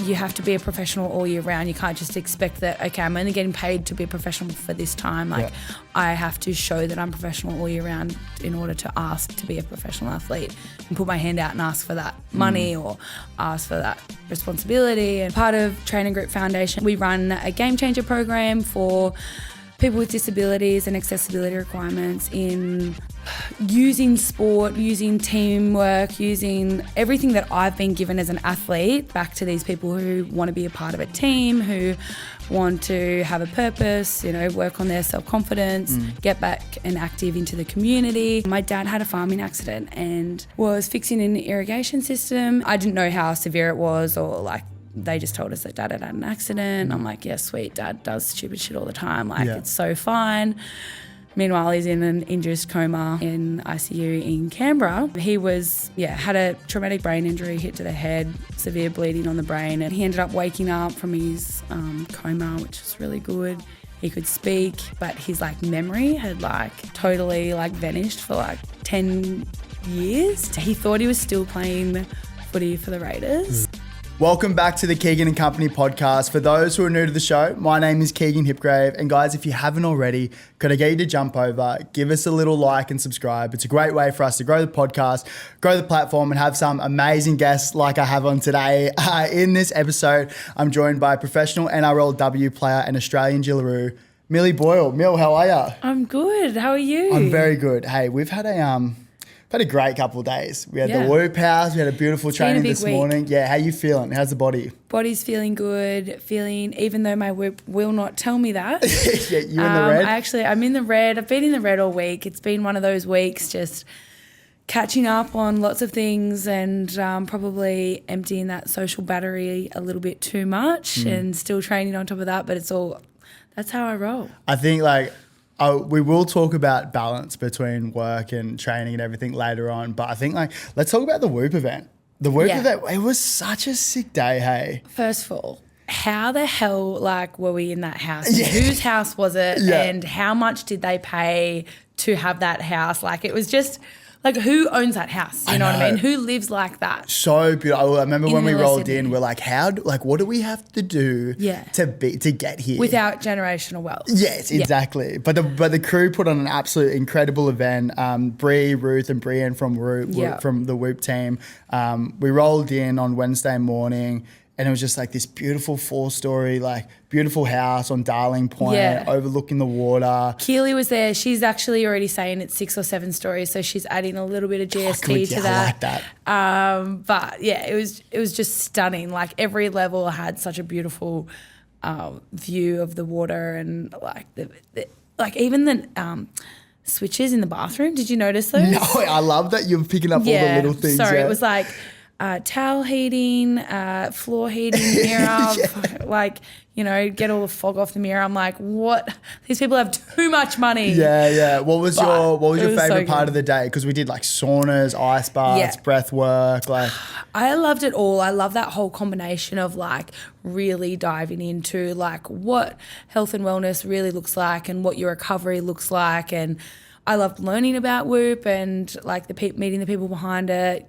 you have to be a professional all year round. You can't just expect that, okay, I'm only getting paid to be a professional for this time. I have to show that I'm professional all year round in order to ask to be a professional athlete and put my hand out and ask for that money or ask for that responsibility. And part of Training Group Foundation, we run a Game Changer program for people with disabilities and accessibility requirements in using sport, using teamwork, using everything that I've been given as an athlete back to these people who want to be a part of a team, who want to have a purpose, work on their self-confidence, get back and active into the community. My dad had a farming accident and was fixing an irrigation system. I didn't know how severe it was, or they just told us that Dad had an accident. I'm like, yeah, sweet, Dad does stupid shit all the time. It's so fine. Meanwhile, he's in an induced coma in ICU in Canberra. He had a traumatic brain injury, hit to the head, severe bleeding on the brain. And he ended up waking up from his coma, which was really good. He could speak, but his memory had totally vanished for 10 years. He thought he was still playing footy for the Raiders. Welcome back to the Keegan and Company podcast. For those who are new to the show, my name is Keegan Hipgrave. And guys, if you haven't already, could I get you to jump over, give us a little like and subscribe. It's a great way for us to grow the podcast, grow the platform, and have some amazing guests like I have on today. In this episode, I'm joined by professional NRLW player and Australian Jillaroo, Millie Boyle. Mill, how are you? I'm good. How are you? I'm very good. Hey, we've had a great couple of days. We had the Whoop House. We had a beautiful training this morning. Yeah, how you feeling? How's the body? Body's feeling good. Even though my Whoop will not tell me that. Yeah, you in the red? I'm in the red. I've been in the red all week. It's been one of those weeks just catching up on lots of things and probably emptying that social battery a little bit too much and still training on top of that. But that's how I roll. I think we will talk about balance between work and training and everything later on, but I think let's talk about the Whoop event. The Whoop event, it was such a sick day, hey? First of all, how the hell were we in that house? Yeah. Whose house was it? Yeah. And how much did they pay to have that house? It was just who owns that house? You know what I mean? Who lives like that? So beautiful. I remember when we rolled in, we're like, what do we have to do to get here? Without generational wealth. Yes, exactly. Yeah. But the crew put on an absolute incredible event. Bree, Ruth and Brienne from the Whoop team. We rolled in on Wednesday morning. And it was just this beautiful 4-story, beautiful house on Darling Point, overlooking the water. Keely was there. She's actually already saying it's 6 or 7 stories, so she's adding a little bit of GST to that. I like that. But yeah, it was just stunning. Every level had such a beautiful view of the water, and even the switches in the bathroom. Did you notice those? No, I love that you're picking up all the little things. Sorry, it was towel heating, floor heating, mirror, get all the fog off the mirror. I'm like, what? These people have too much money. Yeah. What was your favorite part of the day? Because we did saunas, ice baths, breath work. I loved it all. I love that whole combination of really diving into what health and wellness really looks like and what your recovery looks like. And I loved learning about Whoop and meeting the people behind it.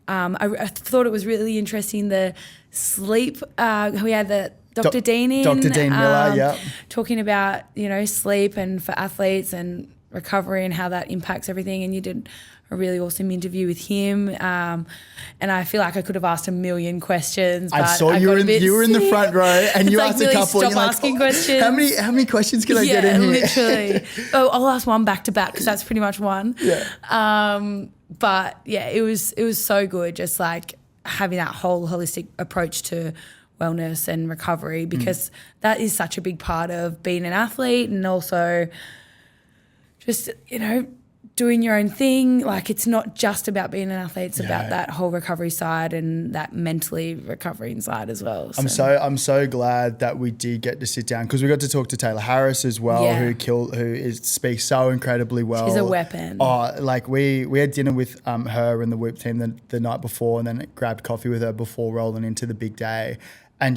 I thought it was really interesting, the sleep. We had the Dr. Dean in. Dr. Dean Miller, talking about, sleep and for athletes and recovery and how that impacts everything. And you did a really awesome interview with him. And I feel like I could have asked a million questions. But I saw you were in the front row and you asked really a couple. Stop asking questions. How many questions can I get in here? Literally. I'll ask one back to back because that's pretty much one. Yeah. But yeah, it was so good, just having that whole holistic approach to wellness and recovery, because that is such a big part of being an athlete, and also just, doing your own thing. It's not just about being an athlete, it's about that whole recovery side and that mentally recovering side as well. So. I'm so glad that we did get to sit down, because we got to talk to Tayla Harris as well, who speaks so incredibly well. She's a weapon. We had dinner with her and the Whoop team the night before, and then grabbed coffee with her before rolling into the big day, and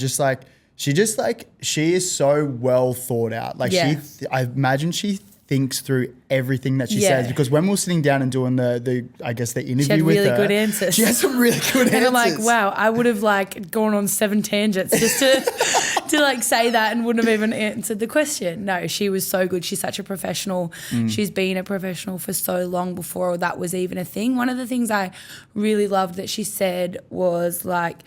she is so well thought out. I imagine she thinks through everything that she says, because when we were sitting down and doing the interview with her, she had really good answers. She had some really good answers. And I'm like, wow, I would have like gone on 7 tangents just to like say that and wouldn't have even answered the question. No, she was so good. She's such a professional. She's been a professional for so long before that was even a thing. One of the things I really loved that she said was like,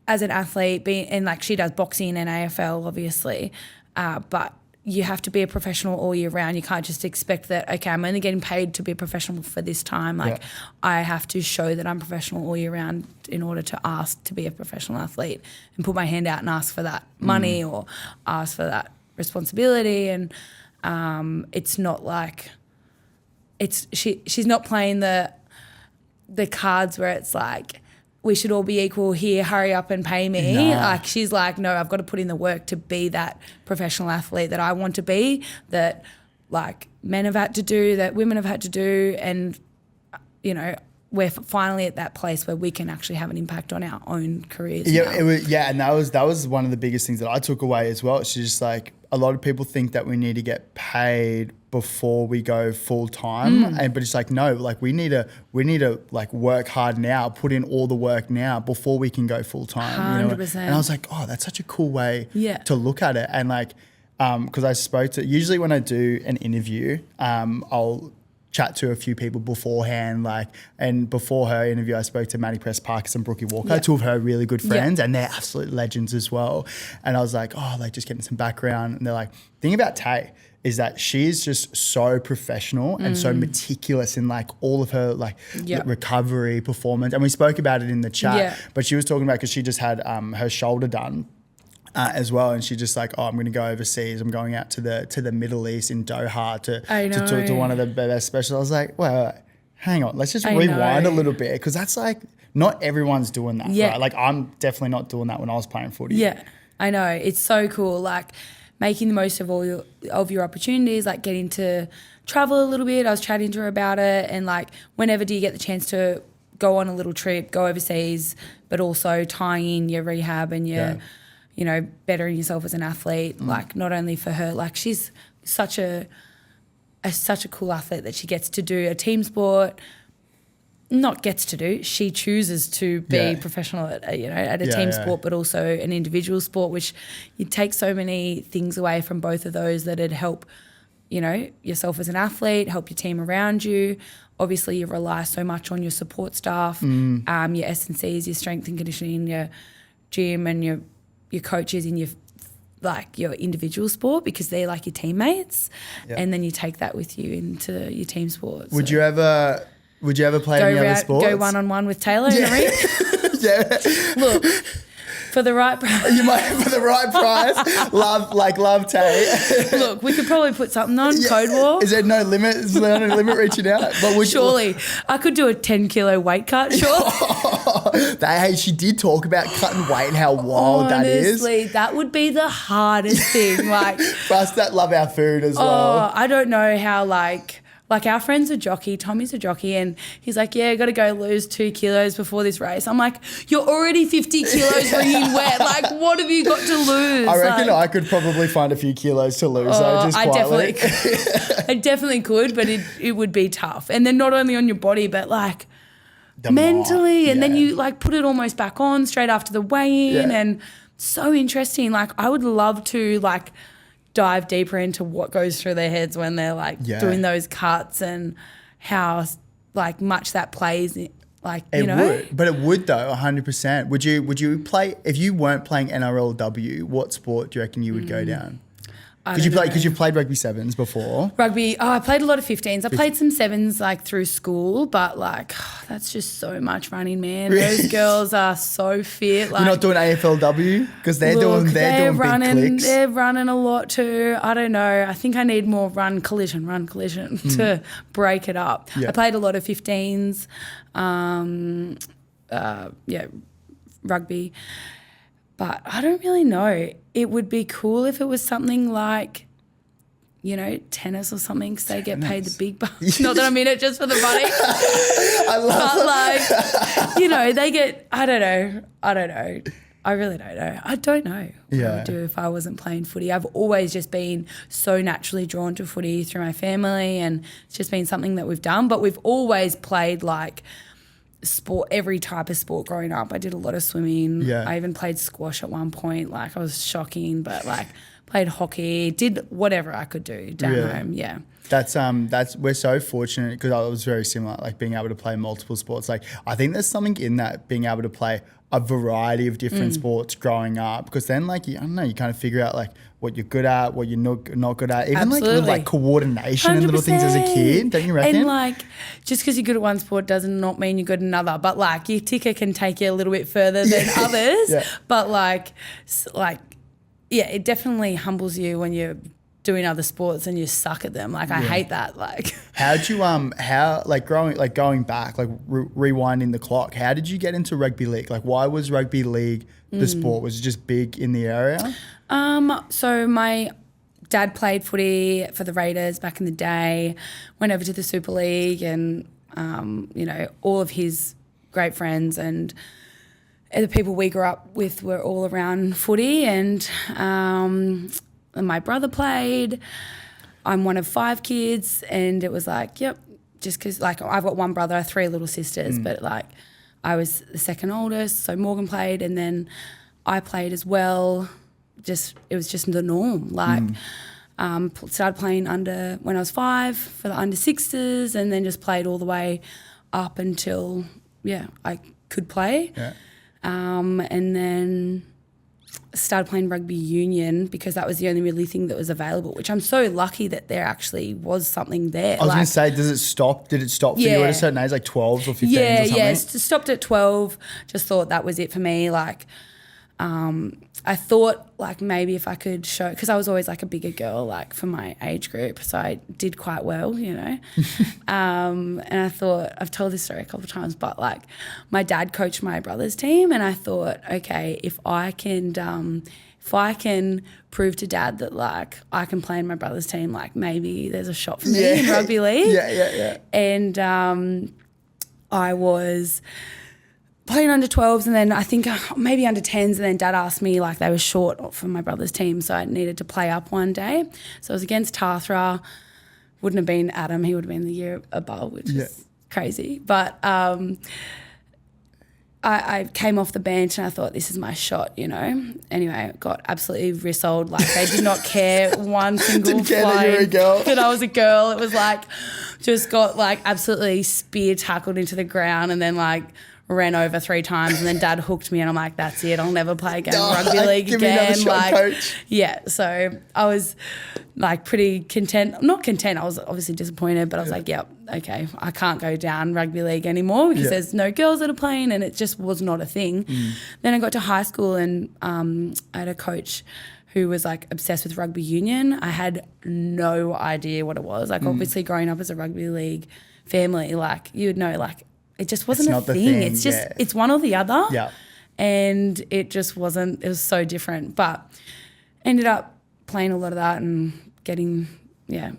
as an athlete, and like she does boxing and AFL obviously, but you have to be a professional all year round. You can't just expect that, okay, I'm only getting paid to be a professional for this time. Like I have to show that I'm professional all year round in order to ask to be a professional athlete and put my hand out and ask for that money or ask for that responsibility. And it's not like she's not playing the cards where it's like, we should all be equal here, hurry up and pay me. No. Like she's like, no, I've got to put in the work to be that professional athlete that I want to be, that like men have had to do, that women have had to do. And, you know, we're finally at that place where we can actually have an impact on our own careers. Yeah, now. and that was one of the biggest things that I took away as well. It's just like a lot of people think that we need to get paid before we go full time, but it's like no, like we need to like work hard now, put in all the work now before we can go full time. 100%. And I was like, oh, that's such a cool way to look at it. And like, because I spoke to, usually when I do an interview, I'll chat to a few people beforehand, like, and before her interview, I spoke to Maddie Press Parkes and Brookie Walker, two of her really good friends, and they're absolute legends as well. And I was like, oh, like just getting some background. And they're like, the thing about Tay is that she's just so professional and so meticulous in like all of her like recovery, performance. And we spoke about it in the chat, but she was talking about, because she just had her shoulder done as well, and she just like, oh, I'm going to go overseas. I'm going out to the Middle East in Doha to one of the best specialists. I was like, well, hang on, let's just rewind a little bit, because that's like not everyone's doing that. Right? Like I'm definitely not doing that when I was playing footy. Yeah, I know. It's so cool. Like making the most of all your opportunities, like getting to travel a little bit. I was chatting to her about it, and like whenever do you get the chance to go on a little trip, go overseas, but also tying in your rehab and your you know, bettering yourself as an athlete, like not only for her, like she's such a cool athlete that she gets to do a team sport, not gets to do, she chooses to be professional at a team sport, but also an individual sport, which you take so many things away from both of those that'd help, you know, yourself as an athlete, help your team around you. Obviously you rely so much on your support staff, your S&Cs, your strength and conditioning, your gym and your coaches in your individual sport, because they're like your teammates, and then you take that with you into your team sport. Would you ever play any other sports? Go one-on-one with Tayla in the ring? Look, for the right price. You might, for the right price. love Tay. Look, we could probably put something on, Code War. Is there no limit? Is there no limit reaching out? But surely. I could do a 10-kilo weight cut, sure. Hey, she did talk about cutting weight and how wild that is. Honestly, that would be the hardest thing. Like for us that love our food as well. I don't know how like our friend's a jockey, Tommy's a jockey, and he's like, yeah, got to go lose 2 kilos before this race. I'm like, you're already 50 kilos wringing wet. Like, what have you got to lose? I reckon I could probably find a few kilos to lose. I definitely could, but it would be tough. And then not only on your body, but like mentally, and then you like put it almost back on straight after the weigh-in, and so interesting. Like I would love to like dive deeper into what goes through their heads when they're like doing those cuts, and how like much that plays like it would, but it would though 100%. Would you play if you weren't playing NRLW? What sport do you reckon you would go down? Because you've played rugby sevens before. Rugby, I played a lot of 15s. I played some sevens like through school, but like that's just so much running, man. Those girls are so fit. Like, you're not doing AFLW because they're doing big clicks. They're running a lot too. I don't know. I think I need more run collision to break it up. Yeah. I played a lot of 15s. Rugby. But I don't really know. It would be cool if it was something like, you know, tennis or something, because they get paid the big bucks. Not that I'm in it just for the money. I love it. But like, you know, they get, I don't know. I really don't know. I don't know what I would do if I wasn't playing footy. I've always just been so naturally drawn to footy through my family, and it's just been something that we've done. But we've always played like sport, every type of sport growing up. I did a lot of swimming. Yeah. I even played squash at one point. Like I was shocking, but like played hockey, did whatever I could do down home. Yeah. That's we're so fortunate because I was very similar, like being able to play multiple sports. Like I think there's something in that, being able to play a variety of different sports growing up, because then like I don't know, you kind of figure out like what you're good at, what you're not good at, even like little like coordination 100%. And little things as a kid, don't you reckon? And like just because you're good at one sport does not mean you're good at another, but like your ticker can take you a little bit further than others. But like yeah, it definitely humbles you when you're doing other sports and you suck at them. Like I hate that. Like how'd you going back, like rewinding the clock, how did you get into rugby league? Like why was rugby league the sport? Was it just big in the area? So my dad played footy for the Raiders back in the day, went over to the Super League, and you know, all of his great friends and the people we grew up with were all around footy, and my brother played. I'm one of 5 kids, and it was like, yep, just because like I've got one brother, 3 little sisters, but like I was the second oldest, so Morgan played, and then I played as well. It was just the norm. Like started playing when I was 5 for the under 6s, and then just played all the way up until I could play. And then started playing rugby union because that was the only really thing that was available, which I'm so lucky that there actually was something there. I was going to say, did it stop for you at a certain age, like 12s or 15s or something? Yeah, stopped at 12. Just thought that was it for me. Like I thought like maybe if I could show, because I was always like a bigger girl like for my age group, so I did quite well, you know. And I thought, I've told this story a couple of times, but like my dad coached my brother's team, and I thought, okay, if I can prove to dad that like I can play in my brother's team, like maybe there's a shot for me in rugby league. And I was playing under 12s, and then I think maybe under 10s, and then dad asked me, like they were short for my brother's team, so I needed to play up one day. So I was against Tathra. Wouldn't have been Adam, he would have been the year above, which is crazy. But I came off the bench and I thought, this is my shot, you know. Anyway, got absolutely rissoled. Like they did not care one single Didn't care that you were a girl. that I was a girl. It was like just got like absolutely spear tackled into the ground, and then like ran over 3 times, and then dad hooked me, and I'm like, that's it, I'll never play again rugby league give again. Me another shot, like coach. Yeah, so I was like pretty content. Not content, I was obviously disappointed, but I was like, yep, okay, I can't go down rugby league anymore because there's no girls that are playing, and it just was not a thing. Then I got to high school, and I had a coach who was like obsessed with rugby union. I had no idea what it was. Like obviously growing up as a rugby league family, like you would know, like it just wasn't a thing. It's just it's one or the other. Yeah. And it just wasn't, it was so different. But ended up playing a lot of that and getting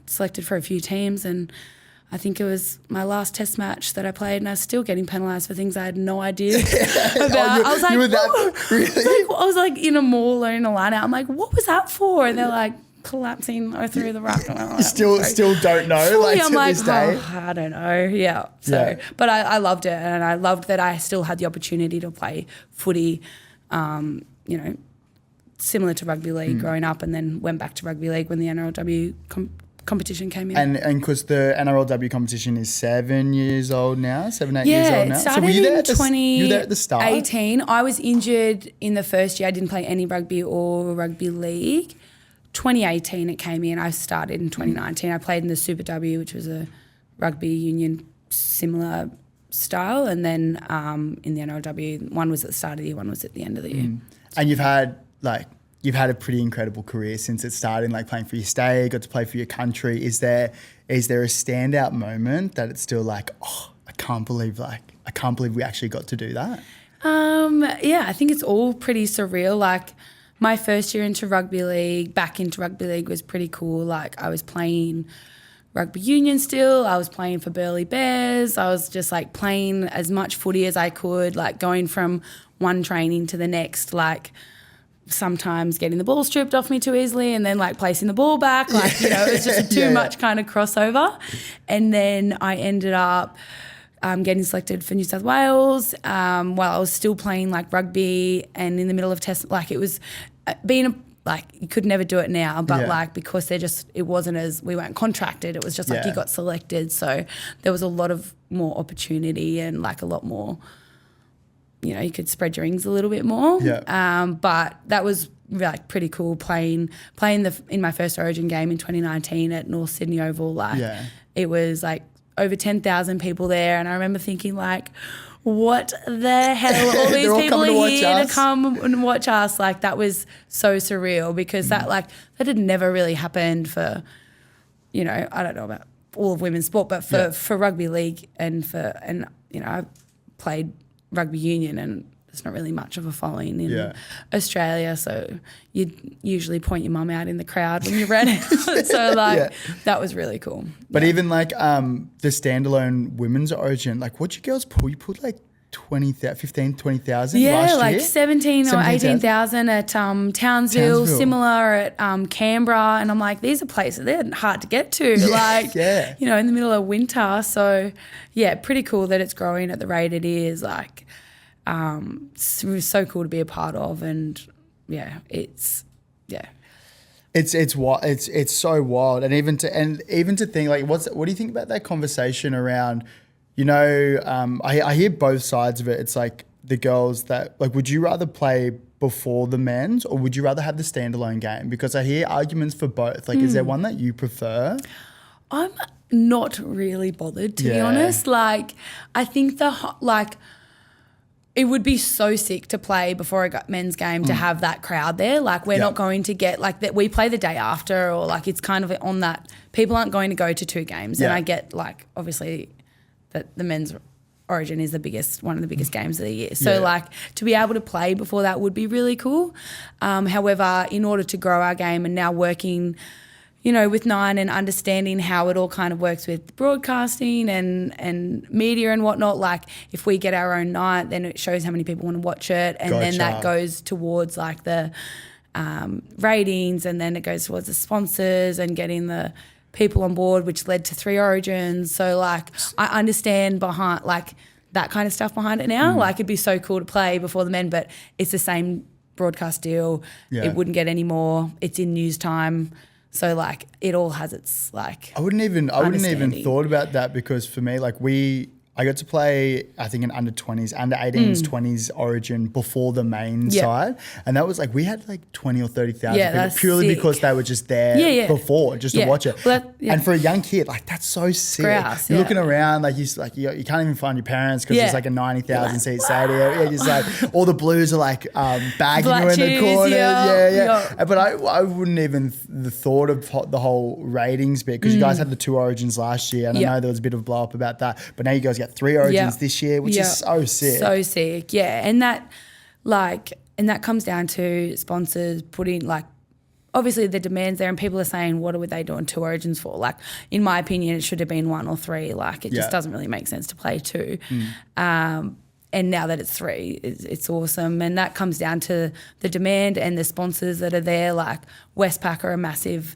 selected for a few teams, and I think it was my last test match that I played, and I was still getting penalised for things I had no idea about. I was like, you were that, really? I was like in a mall learning a line out. I'm like, what was that for? And they're like, collapsing through the ruck. And I'm like, still don't know, like I'm to like, this day. Oh, I don't know. Yeah. So, but I loved it, and I loved that I still had the opportunity to play footy, you know, similar to rugby league growing up, and then went back to rugby league when the NRLW competition came in. And because the NRLW competition is 7 years old now, 7-8 years old now. Yeah, it started so were you there in at the start? 2018. I was injured in the first year. I didn't play any rugby or rugby league. 2018 it came in. I started in 2019. I played in the Super W, which was a rugby union similar style, and then in the NRLW, one was at the start of the year, one was at the end of the year. And you've had a pretty incredible career since it started, like playing for your state, got to play for your country. Is there a standout moment that it's still like, oh, I can't believe we actually got to do that? Yeah, I think it's all pretty surreal. Like my first year back into rugby league was pretty cool. Like I was playing rugby union still. I was playing for Burleigh Bears. I was just like playing as much footy as I could, like going from one training to the next, like sometimes getting the ball stripped off me too easily and then like placing the ball back. Like, you know, it was just too much kind of crossover. And then I ended up getting selected for New South Wales while I was still playing like rugby and in the middle of test. Like it was like you could never do it now, but like because it wasn't as, we weren't contracted. It was just like you got selected. So there was a lot of more opportunity and like a lot more, you know, you could spread your wings a little bit more. But that was like pretty cool playing in my first Origin game in 2019 at North Sydney Oval. Like it was like over 10,000 people there, and I remember thinking like, what the hell? All these people are here to come and watch us. Like that was so surreal because that had never really happened for, you know, I don't know about all of women's sport, but for rugby league and you know, I played rugby union and there's not really much of a following in Australia, so you'd usually point your mum out in the crowd when you ran it. So like that was really cool. But even like the standalone women's Origin, like what you girls pull? You put like 20,000, 15,000, 20,000 last year? Like 17 or 18,000 at Townsville, similar at Canberra. And I'm like, these are places, they're hard to get to, you know, in the middle of winter. So, yeah, pretty cool that it's growing at the rate it is. Like, it was so cool to be a part of. And, it's so wild. And even to think, like, what do you think about that conversation around, you know, I hear both sides of it. It's like the girls that, like, would you rather play before the men's or would you rather have the standalone game? Because I hear arguments for both. Like, is there one that you prefer? I'm not really bothered, to be honest. Like, I think it would be so sick to play before a men's game to have that crowd there. Like, we're not going to get, like, that we play the day after, or, like, it's kind of on that. People aren't going to go to two games. And I get, like, obviously that the men's Origin is one of the biggest games of the year. So, like, to be able to play before that would be really cool. However, in order to grow our game and now working, you know, with Nine and understanding how it all kind of works with broadcasting and media and whatnot, like if we get our own night, then it shows how many people want to watch it, and then that goes towards like the ratings, and then it goes towards the sponsors and getting the people on board, which led to 3 Origins. So like I understand behind like that kind of stuff behind it now. Like it'd be so cool to play before the men, but it's the same broadcast deal. It wouldn't get any more. It's in news time. So like it all has its like I wouldn't even thought about that, because for me, like I got to play, I think, an under 20s, under 18s, 20s Origin before the main side. And that was like, we had like 20 or 30,000 people purely because they were just there before just to watch it. Well, and for a young kid, like that's so sick. Grouse, You're looking around, like you can't even find your parents because it's like a 90,000 seat stadium. Yeah, just like all the Blues are like bagging you in the corner. But I wouldn't even thought of the whole ratings bit, because you guys had the 2 Origins last year, and I know there was a bit of a blow up about that. But now you guys get 3 Origins this year, which is so sick. So sick, and that comes down to sponsors putting, like, obviously the demand's there, and people are saying, what are they doing 2 Origins for? Like, in my opinion, it should have been 1 or 3. Like, it just doesn't really make sense to play 2. And now that it's 3, it's awesome. And that comes down to the demand and the sponsors that are there. Like, Westpac are a massive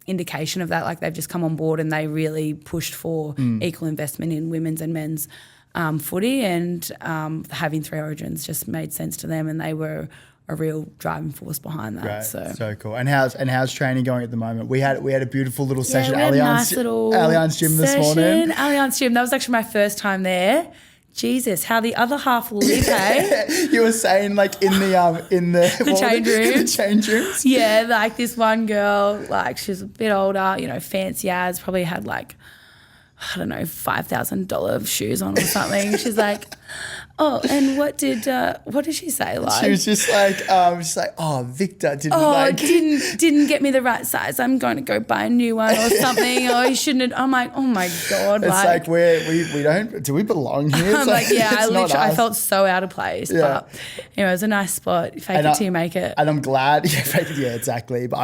indication of that. Like, they've just come on board and they really pushed for equal investment in women's and men's footy, and having 3 Origins just made sense to them, and they were a real driving force behind that. Great. So cool. And how's training going at the moment? We had a beautiful little session at Allianz Gym this morning. Allianz Gym. That was actually my first time there. Jesus, how the other half live, hey? You were saying, like, in the change rooms. Yeah, like this one girl, like she's a bit older, you know, fancy as, probably had like, I don't know, $5,000 shoes on or something. She's like, oh, and what did she say? Like, she was just like, oh, Victor didn't get me the right size. I'm going to go buy a new one or something. Or you shouldn't have. I'm like, oh my God. It's like we don't, do we belong here? I'm like, I felt so out of place. Yeah. But anyway, it was a nice spot. Fake it till you make it. And I'm glad, exactly. But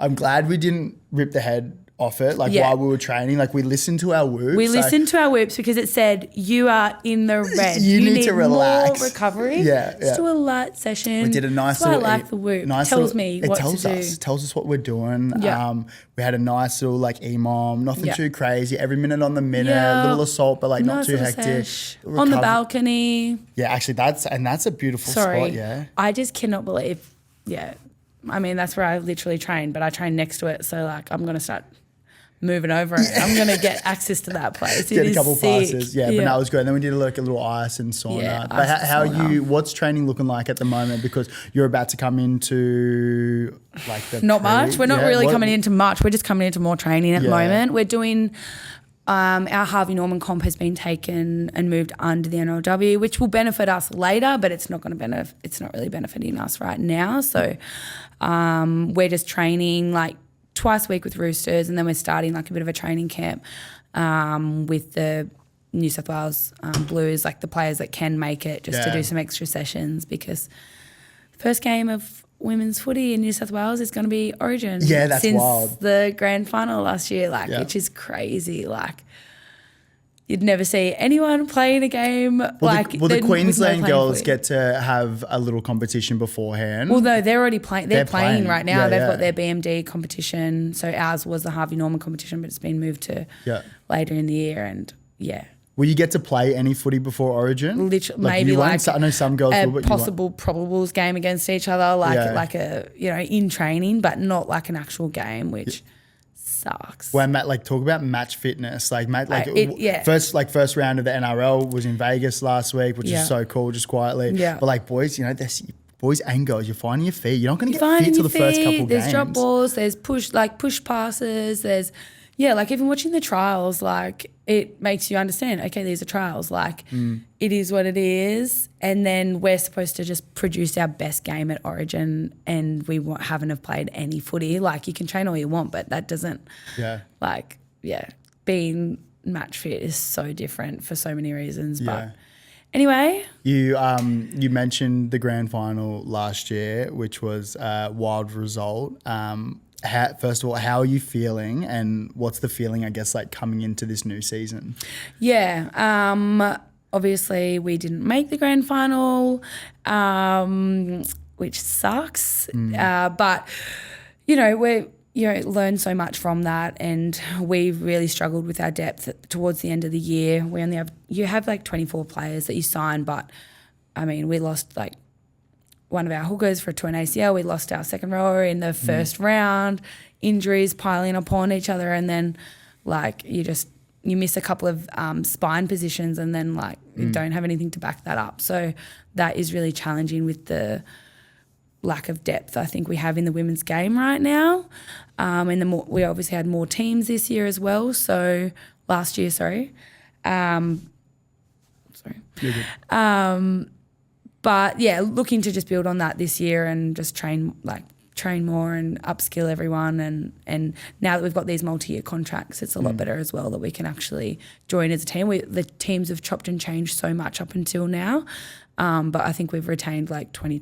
I'm glad we didn't rip the head off it, like Yeah. while we were training, like we listened to our whoops. We like, listened to our whoops because it said, you are in the red. You need to relax. More recovery. Yeah, Let's do a light session. We did a nice That's why little... I like the whoop. Nice Tells little, me it what tells to us, do. tells us what we're doing. Yeah. We had a nice little like EMOM, nothing Yeah. too crazy. Every minute on the minute, Yeah. little assault, but like not Nice too little hectic. sesh. On the balcony. Yeah, actually that's a beautiful Sorry. spot, yeah. I just cannot believe, I mean, that's where I literally train, but I train next to it. So like I'm going to start moving over it. I'm going to get access to that place. Get It a couple is sick. passes. Yeah, but that was good. And then we did like a little ice and sauna. Yeah, but ice how and sauna. what's training looking like at the moment? Because you're about to come into like the Not much. We're not really what- coming into much. We're just coming into more training at the Yeah. moment. We're doing our Harvey Norman comp has been taken and moved under the NRLW, which will benefit us later, but it's not going to it's not really benefiting us right now. So we're just training like twice a week with Roosters, and then we're starting like a bit of a training camp with the New South Wales Blues, like the players that can make it, just to do some extra sessions, because the first game of women's footy in New South Wales is going to be Origin. Yeah, that's since wild. the grand final last year, which is crazy. Like, you'd never see anyone playing a game Will like. the Queensland girls footy. get to have a little competition beforehand? Well, no, they're already playing. They're playing right now. Yeah, They've yeah. got their BMD competition. So ours was the Harvey Norman competition, but it's been moved to later in the year. And Will you get to play any footy before Origin? literally Like, maybe you won't? like So I know some girls a will, but you won't. possible probables game against each other, like a in training, but not like an actual game, which sucks. When talk about match fitness, first round of the NRL was in Vegas last week, which is so cool, just quietly. Yeah. But like boys, boys and girls, you're finding your feet. You're not going to get Finding fit till your the first feet, couple there's games. drop balls, there's push passes, there's like even watching the trials, like it makes you understand, okay, these are trials, like it is what it is, and then we're supposed to just produce our best game at Origin, and we haven't have played any footy. Like, you can train all you want, but that doesn't being match fit is so different for so many reasons. But anyway, you mentioned the grand final last year, which was a wild result. First of all, how are you feeling, and what's the feeling, I guess, like coming into this new season? Obviously we didn't make the grand final, which sucks. But we learned so much from that, and we really struggled with our depth towards the end of the year. We only have like 24 players that you sign, but I mean, we lost like one of our hookers to an ACL. We lost our second rower in the first round, injuries piling upon each other, and then like you miss a couple of spine positions, and then like you don't have anything to back that up. So that is really challenging with the lack of depth I think we have in the women's game right now. And we obviously had more teams this year as well. So last year, sorry. You're good. But yeah, looking to just build on that this year and just train more and upskill everyone. And now that we've got these multi-year contracts, it's a lot better as well that we can actually join as a team. The teams have chopped and changed so much up until now, but I think we've retained like 20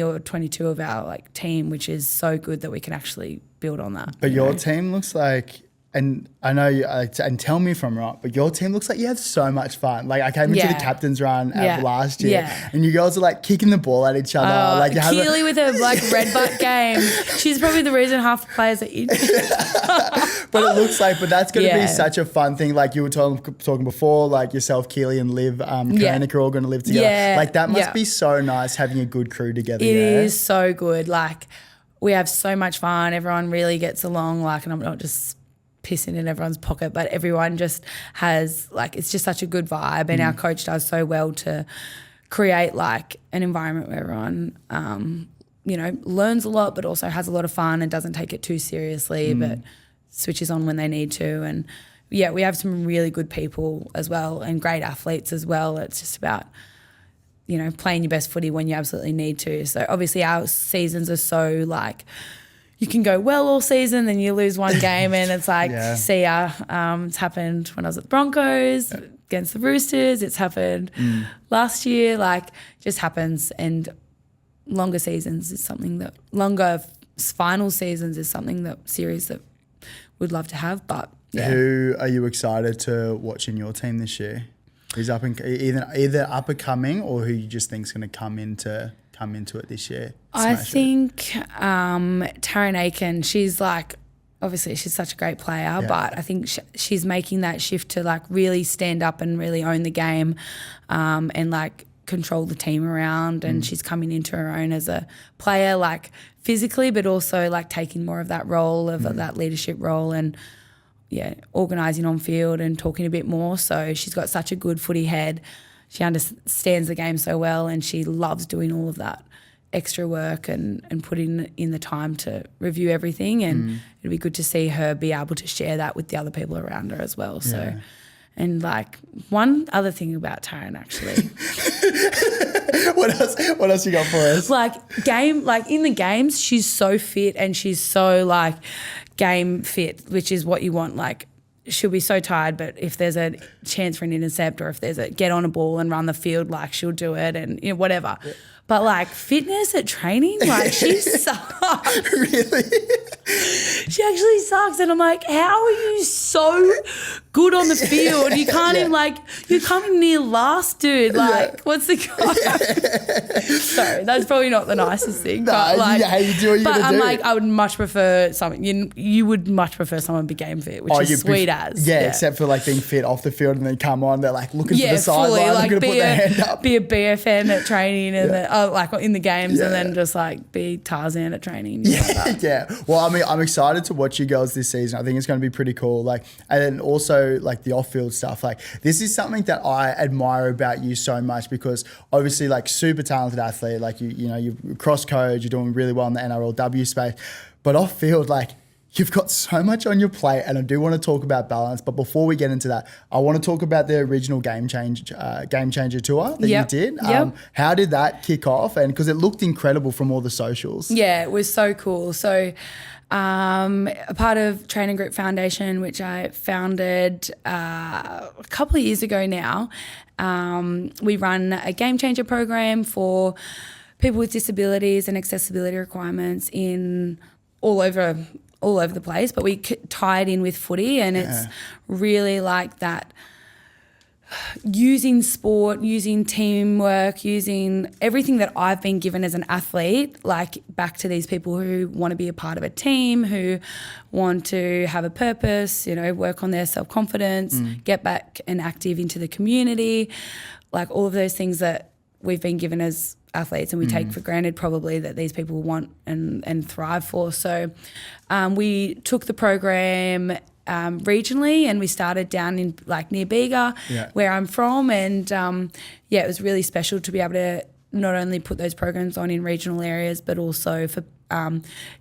or 22 of our like team, which is so good that we can actually build on that. But your team looks like, and I know and tell me if I'm wrong, but your team looks like you have so much fun. Like I came into the captain's run last year, and you girls are like kicking the ball at each other. Like Keely with her like red butt game. She's probably the reason half the players are injured. But it looks like, but that's going to be such a fun thing. Like you were talking before, like yourself, Keely and Liv, Koenig are all going to live together. Yeah. Like that must be so nice having a good crew together. It is so good. Like we have so much fun. Everyone really gets along. Like, and I'm not just pissing in everyone's pocket, but everyone just has like, it's just such a good vibe, and our coach does so well to create like an environment where everyone learns a lot but also has a lot of fun and doesn't take it too seriously, but switches on when they need to. And we have some really good people as well and great athletes as well. It's just about playing your best footy when you absolutely need to. So obviously our seasons are so like, you can go well all season, then you lose one game and it's like, see ya. It's happened when I was at the Broncos against the Roosters. It's happened last year. Like, just happens. And longer final seasons is something that series that would love to have. But yeah. Who are you excited to watch in your team this year? Who's either up and coming, or who you just think is going to come into it this year? I think Taryn Aiken, she's like, obviously she's such a great player, but I think she's making that shift to like really stand up and really own the game, and like control the team around, and she's coming into her own as a player, like physically, but also like taking more of that role of that leadership role, and organising on field and talking a bit more. So she's got such a good footy head. She understands the game so well, and she loves doing all of that extra work and putting in the time to review everything. And it'd be good to see her be able to share that with the other people around her as well. So, and like one other thing about Taryn actually. What else you got for us? Like in the games, she's so fit, and she's so like game fit, which is what you want. Like, she'll be so tired, but if there's a chance for an intercept, or if there's a get on a ball and run the field, like she'll do it, and whatever. Yeah. But like fitness at training, like she sucks. Really? She actually sucks, and I'm like, how are you so good on the field? You can't even you're coming near last, dude. Like, what's the Sorry, that's probably not the nicest thing. But like, you do what you gotta I'm do. like, I would much prefer something. You would much prefer someone be game fit, which is sweet as. Yeah, except for like being fit off the field and then come on, they're like looking for the sideline, like put their hand up. Be a BFN at training, and then like in the games, and then just like be Tarzan at training. Yeah. Well, I mean, I'm excited to watch you girls this season. I think it's going to be pretty cool. Like, and then also like the off-field stuff. Like, this is something that I admire about you so much, because obviously like super talented athlete. Like you're cross code, you're doing really well in the NRLW space, but off-field, like, you've got so much on your plate, and I do want to talk about balance. But before we get into that, I want to talk about the original Game Changer tour that you did. How did that kick off? And because it looked incredible from all the socials. Yeah, it was so cool. So a part of Training Group Foundation, which I founded a couple of years ago now, we run a Game Changer program for people with disabilities and accessibility requirements in all over the place, but we tie it in with footy, and it's really like that, using sport, using teamwork, using everything that I've been given as an athlete, like back to these people who want to be a part of a team, who want to have a purpose, work on their self-confidence, get back and active into the community, like all of those things that we've been given as athletes, and we take for granted probably that these people want and thrive for. So we took the program regionally, and we started down in like near Bega, where I'm from, and it was really special to be able to not only put those programs on in regional areas, but also for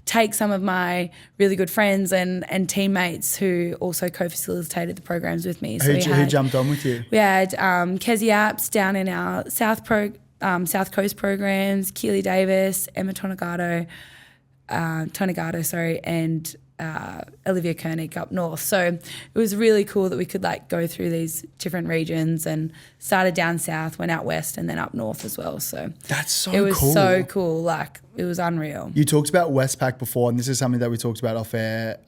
take some of my really good friends and teammates who also co-facilitated the programs with me. So who jumped on with you? We had Kezi Apps down in our South Coast programs, Keely Davis, Emma Tonagato, and Olivia Koenig up north. So it was really cool that we could like go through these different regions, and started down south, went out west, and then up north as well. So that's so cool. It was so cool. Like, it was unreal. You talked about Westpac before, and this is something that we talked about off air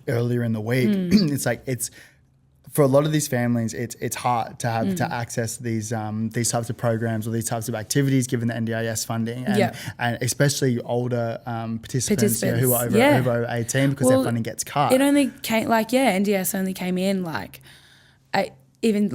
earlier in the week. It's like, for a lot of these families, it's hard to have to access these types of programs or these types of activities, given the NDIS funding, and especially older participants who are over 18, because their funding gets cut. It only came NDIS only came in even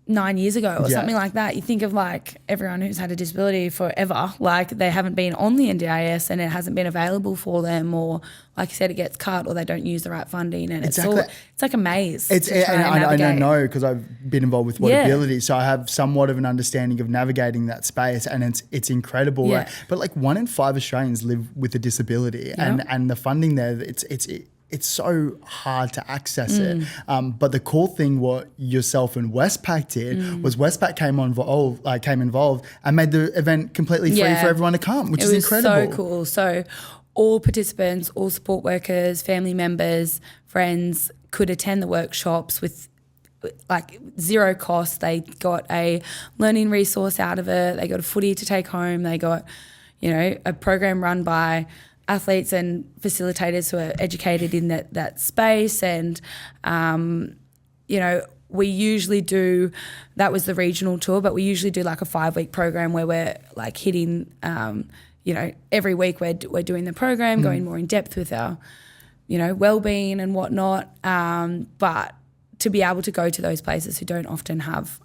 9 years ago or something like that. You think of like everyone who's had a disability forever, like they haven't been on the NDIS and it hasn't been available for them, or like you said, it gets cut, or they don't use the right funding, and it's like a maze. I know because I've been involved with Whatability, so I have somewhat of an understanding of navigating that space, and it's incredible. Yeah. Right? But like 1 in 5 Australians live with a disability, and the funding there, it's so hard to access it. But the cool thing what yourself and Westpac did was Westpac came involved and made the event completely free for everyone to come, which is incredible. It was so cool. So all participants, all support workers, family members, friends could attend the workshops with like zero cost. They got a learning resource out of it. They got a footy to take home. They got, a program run by athletes and facilitators who are educated in that space. And, we usually do, that was the regional tour, but we usually do like a 5-week program where we're like hitting, every week we're doing the program, going more in depth with our, well-being and whatnot. But to be able to go to those places who don't often have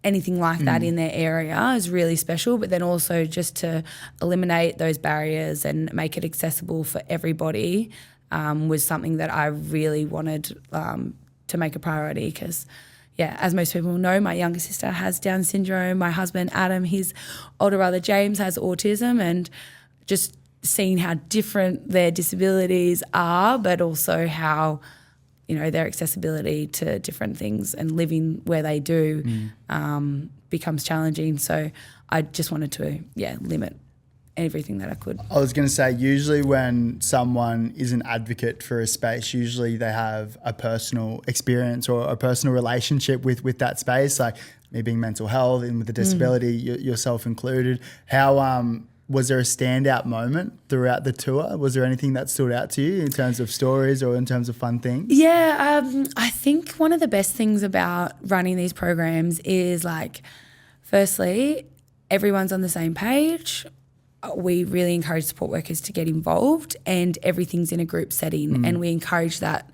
anything like that in their area is really special. But then also just to eliminate those barriers and make it accessible for everybody was something that I really wanted to make a priority because, as most people know, my younger sister has Down syndrome. My husband, Adam, his older brother, James, has autism, and just seeing how different their disabilities are, but also how, their accessibility to different things and living where they do becomes challenging. So I just wanted to, limit everything that I could. I was going to say, usually when someone is an advocate for a space, usually they have a personal experience or a personal relationship with that space, like me being mental health and with a disability, yourself included. How was there a standout moment throughout the tour? Was there anything that stood out to you in terms of stories or in terms of fun things? Yeah, I think one of the best things about running these programs is like, firstly, everyone's on the same page. We really encourage support workers to get involved, and everything's in a group setting, and we encourage that.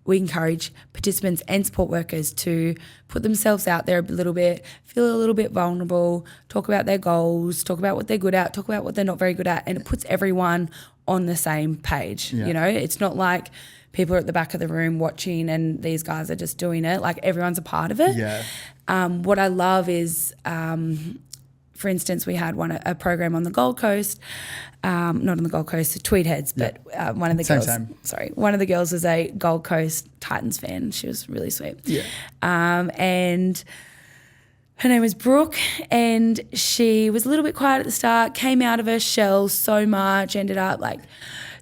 We encourage participants and support workers to put themselves out there a little bit, feel a little bit vulnerable, talk about their goals, talk about what they're good at, talk about what they're not very good at, and it puts everyone on the same page. Yeah. It's not like people are at the back of the room watching and these guys are just doing it. Like, everyone's a part of it. Yeah. What I love is, for instance, we had a program on the Gold Coast, not on the Gold Coast, the Tweed Heads, but one of the one of the girls was a Gold Coast Titans fan. She was really sweet. Yeah. And her name was Brooke, and she was a little bit quiet at the start, came out of her shell so much, ended up like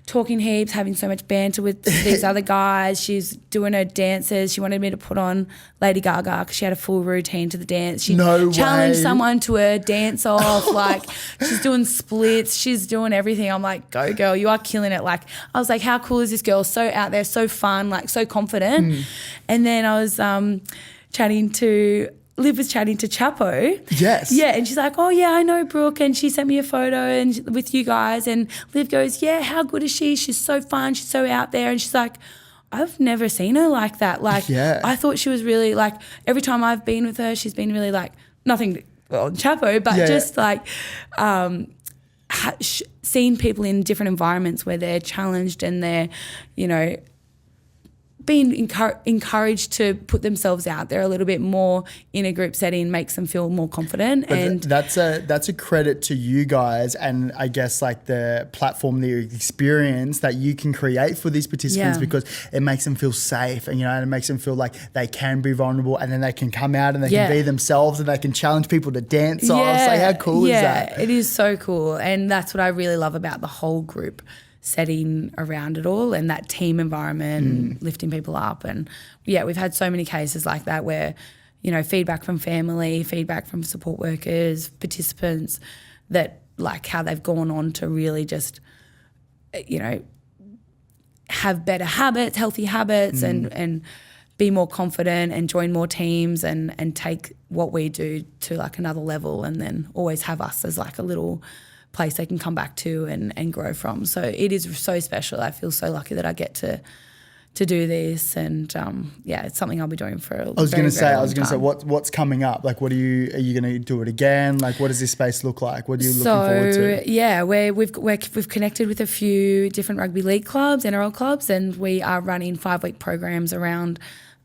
talking heaps, having so much banter with these other guys. She's doing her dances. She wanted me to put on Lady Gaga because she had a full routine to the dance. She challenged someone to a dance off. Like, she's doing splits. She's doing everything. I'm like, go girl, you are killing it. Like, I was like, how cool is this girl? So out there, so fun, like so confident. And then I was Liv was chatting to Chapo. Yes. Yeah, and she's like, oh, yeah, I know Brooke, and she sent me a photo with you guys, and Liv goes, yeah, how good is she? She's so fun. She's so out there. And she's like, I've never seen her like that. Like, I thought she was really, like, every time I've been with her, she's been really, like, nothing on Chapo, but just, like, seeing people in different environments where they're challenged and they're, being encouraged to put themselves out there a little bit more in a group setting makes them feel more confident. But and that's a credit to you guys, and I guess like the platform, the experience that you can create for these participants, because it makes them feel safe, and and it makes them feel like they can be vulnerable, and then they can come out and they can be themselves, and they can challenge people to dance off. Like, how cool is that? Yeah, it is so cool, and that's what I really love about the whole group setting around it all, and that team environment, lifting people up. And we've had so many cases like that where, feedback from family, feedback from support workers, participants, that like how they've gone on to really just, have better habits, healthy habits, and be more confident and join more teams and take what we do to like another level, and then always have us as like a little place they can come back to and grow from. So it is so special. I feel so lucky that I get to do this, and it's something I'll be doing for a very, very long time. What's coming up? Like, are you going to do it again? Like, what does this space look like? What are you looking forward to? Yeah, we've connected with a few different rugby league clubs, NRL clubs, and we are running 5-week programs around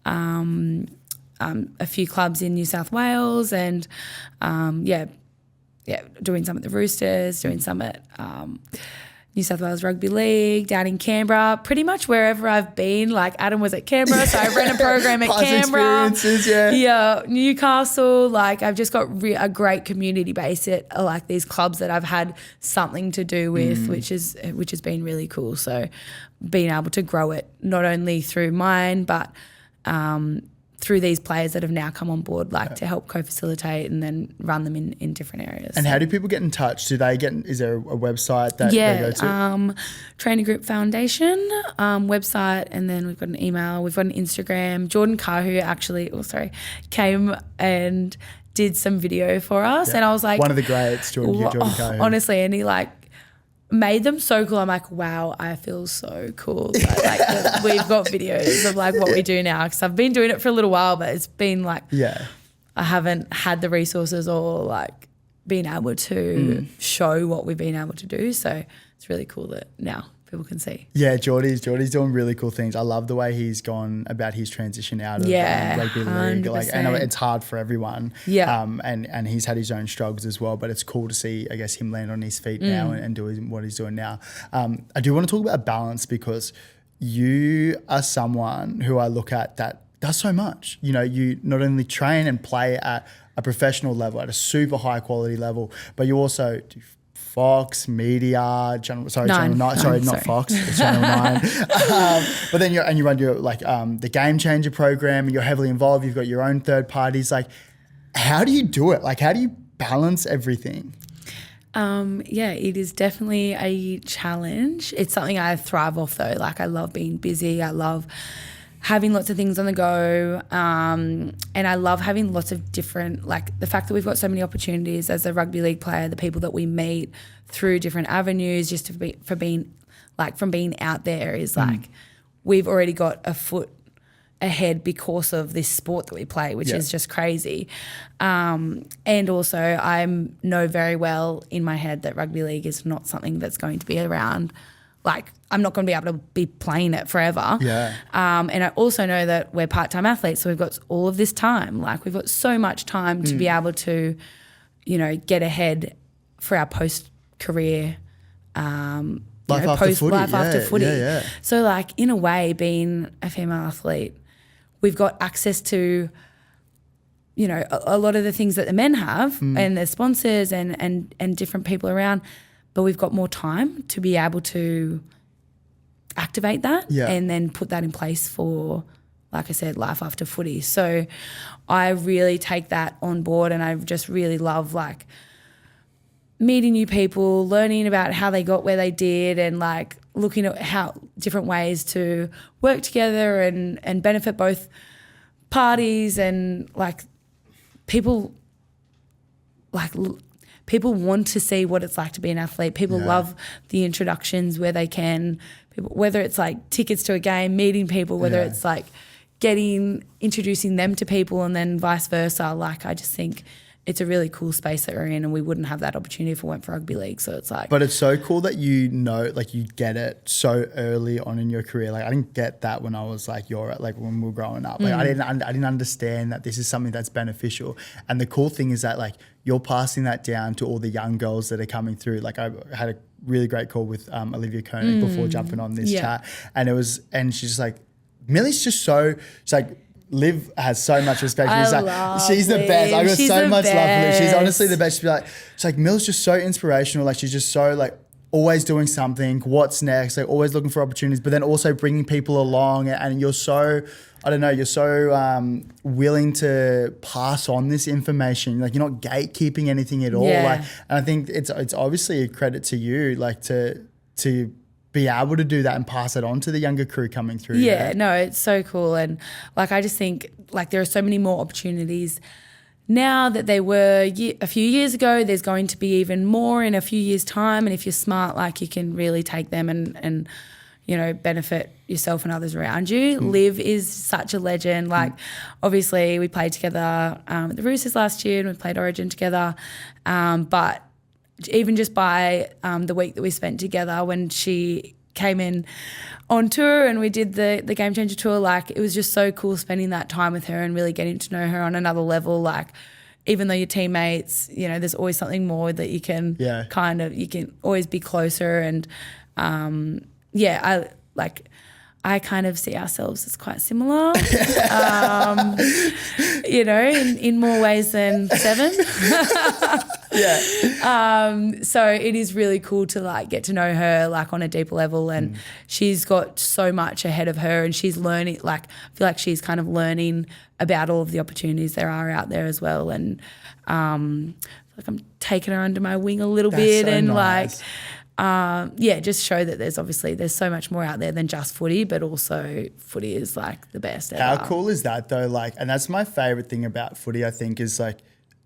a few clubs in New South Wales, and doing some at the Roosters, doing some at New South Wales Rugby League, down in Canberra, pretty much wherever I've been. Like, Adam was at Canberra, so I ran a program at Canberra. Experiences, Newcastle. Like, I've just got a great community base at like these clubs that I've had something to do with, which has been really cool. So being able to grow it not only through mine, but through these players that have now come on board, like to help co-facilitate and then run them in different areas. And how do people get in touch? Is there a website that they go to? Training Group Foundation website, and then we've got an email, we've got an Instagram. Jordan Kahu actually, came and did some video for us, and I was like, one of the greats, Jordan Kahu. Honestly, and he like made them so cool. I'm like, wow, I feel so cool. Like we've got videos of like what we do now, because I've been doing it for a little while, but it's been like, I haven't had the resources or like been able to show what we've been able to do. So it's really cool that now people can see. Yeah, Geordie's doing really cool things. I love the way he's gone about his transition out of rugby league. Like, I know it's hard for everyone. Yeah. And he's had his own struggles as well, but it's cool to see, I guess, him land on his feet now and doing what he's doing now. I do want to talk about balance, because you are someone who I look at that does so much. You know, you not only train and play at a professional level, at a super high quality level, but you also do Fox, media, Channel 9. Not Fox, it's Channel 9. But then you run your the Game Changer program, and you're heavily involved. You've got your own third parties. Like, how do you do it? Like, how do you balance everything? It is definitely a challenge. It's something I thrive off though. Like, I love being busy. I love having lots of things on the go, and I love having lots of different, like the fact that we've got so many opportunities as a rugby league player, the people that we meet through different avenues, just from being out there is like we've already got a foot ahead because of this sport that we play, which is just crazy. And also I know very well in my head that rugby league is not something that's going to be around. Like, I'm not going to be able to be playing it forever. Yeah. And I also know that we're part-time athletes, so we've got all of this time. Like, we've got so much time to be able to, get ahead for our post-career life after footy. Yeah. So, like, in a way, being a female athlete, we've got access to, a lot of the things that the men have and their sponsors and different people around. But we've got more time to be able to activate that and then put that in place for, like I said, life after footy. So I really take that on board, and I just really love like meeting new people, learning about how they got where they did, and like looking at how different ways to work together and benefit both parties, and like people want to see what it's like to be an athlete. People love the introductions where they can, whether it's like tickets to a game, meeting people, whether it's like introducing them to people, and then vice versa. Like, I just think it's a really cool space that we're in, and we wouldn't have that opportunity if it weren't for rugby league. So it's like, but it's so cool that you get it so early on in your career. Like, I didn't get that when I was like when we were growing up. Like, I didn't understand that this is something that's beneficial. And the cool thing is that like you're passing that down to all the young girls that are coming through. Like, I had a really great call with Olivia Koenig before jumping on this chat, and she's just like, Millie's just so, she's like, Liv has so much respect for her. She's the best. I got so much love for Liv. She's honestly the best. She's like, Mill's just so inspirational. Like, she's just so like always doing something. What's next? Like, always looking for opportunities, but then also bringing people along. And you're so, I don't know, you're so willing to pass on this information. Like, you're not gatekeeping anything at all. Like, and I think it's obviously a credit to you, like to be able to do that and pass it on to the younger crew coming through. Yeah, no, it's so cool. And like, I just think like there are so many more opportunities now that they were a few years ago. There's going to be even more in a few years' time. And if you're smart, like, you can really take them and benefit yourself and others around you. Liv is such a legend. Like, obviously we played together at the Roosters last year, and we played Origin together. But even just by the week that we spent together when she came in on tour and we did the Game Changer tour, like, it was just so cool spending that time with her and really getting to know her on another level. Like, even though you're teammates, there's always something more that you can you can always be closer. And I kind of see ourselves as quite similar, in more ways than 7. So it is really cool to like get to know her like on a deeper level, and she's got so much ahead of her, and she's learning, like I feel like she's kind of learning about all of the opportunities there are out there as well, and like I'm taking her under my wing a little bit, so and nice. just show that there's so much more out there than just footy, but also footy is like the best ever. How cool is that though? Like, and that's my favorite thing about footy, I think, is like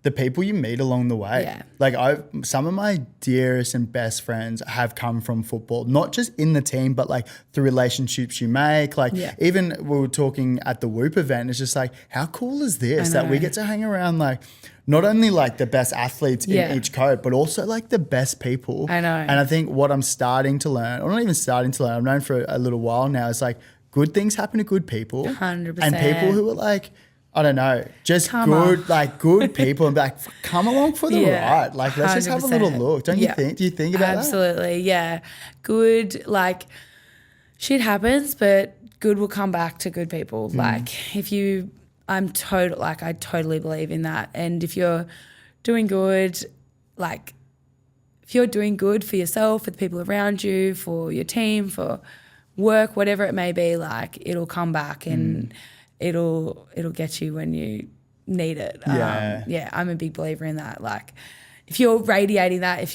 the people you meet along the way. Yeah. Like some of my dearest and best friends have come from football, not just in the team, but like through relationships you make. Like even we were talking at the Whoop event, it's just like, how cool is this that we get to hang around like not only like the best athletes in each coat, but also like the best people. I know. And I think what I'm starting to learn, or not even starting to learn, I've known for a little while now, is like good things happen to good people. 100%. And people who are like, I don't know, just good people, and be like, come along for the ride. Like, let's just have a little look. Don't you think? Do you think about that? Absolutely, yeah. Good, like, shit happens, but good will come back to good people. Like, I totally believe in that. And if you're doing good, like, if you're doing good for yourself, for the people around you, for your team, for work, whatever it may be, like, it'll come back and it'll get you when you need it. I'm a big believer in that. Like, if you're radiating that, if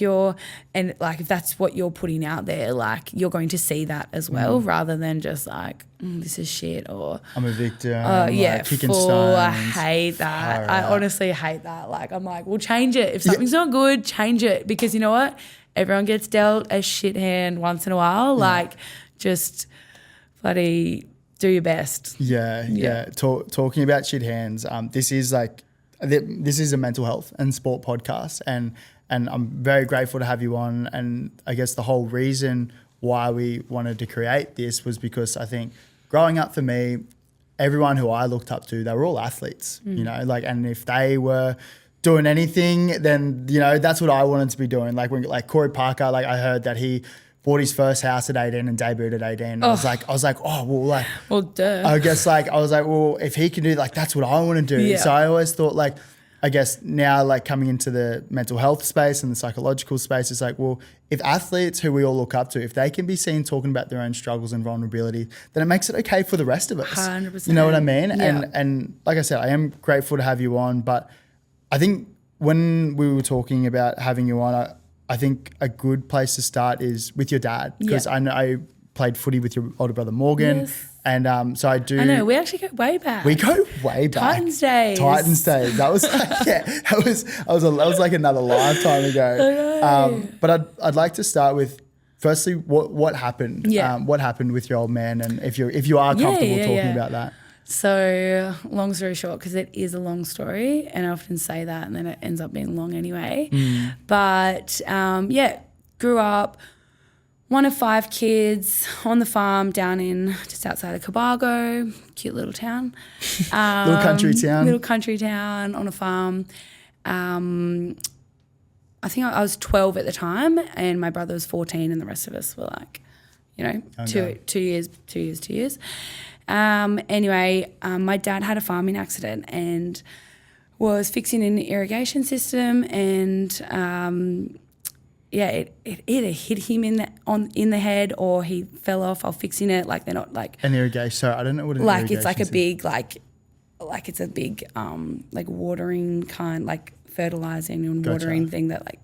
that's what you're putting out there, like, you're going to see that as well, rather than just like, this is shit, or I'm a victim. Kicking stones. I hate that. I honestly hate that. Like, I'm like, well, change it. If something's not good, change it, because you know what? Everyone gets dealt a shit hand once in a while. Like, just bloody do your best. Talking about shit hands, this is a mental health and sport podcast, and I'm very grateful to have you on. And I guess the whole reason why we wanted to create this was because I think growing up for me, everyone who I looked up to, they were all athletes, you know, like, and if they were doing anything, then, you know, that's what I wanted to be doing. Like when, like Corey Parker, like I heard that he bought his first house at 18 and debuted at 18. I was like, oh, well, like, well, duh. I guess like, I was like, well, if he can do, like, that's what I want to do. Yeah. So I always thought, like, I guess now, like, coming into the mental health space and the psychological space, it's like, well, if athletes who we all look up to, if they can be seen talking about their own struggles and vulnerability, then it makes it okay for the rest of us. 100%. You know what I mean? Yeah. And like I said, I am grateful to have you on, but I think when we were talking about having you on, I think a good place to start is with your dad, because I know I played footy with your older brother Morgan. Yes. And so I do. I know, we actually go way back. We go way back. Titans days. That was like, that was like another lifetime ago. But I'd like to start with, firstly, what happened? What happened with your old man, and if you are comfortable talking about that. So, long story short, because it is a long story, and I often say that, and then it ends up being long anyway. But grew up, one of 5 kids on the farm down in just outside of Cobargo, cute little town. Little country town on a farm. I think I was 12 at the time, and my brother was 14, and the rest of us were like, you know, two years. Anyway, my dad had a farming accident and was fixing an irrigation system, and it either hit him in the head or he fell off while fixing it. Like, they're not like an irrigation. So I don't know what an like irrigation it's like a is. big like it's a big like watering kind, like fertilizing and watering thing that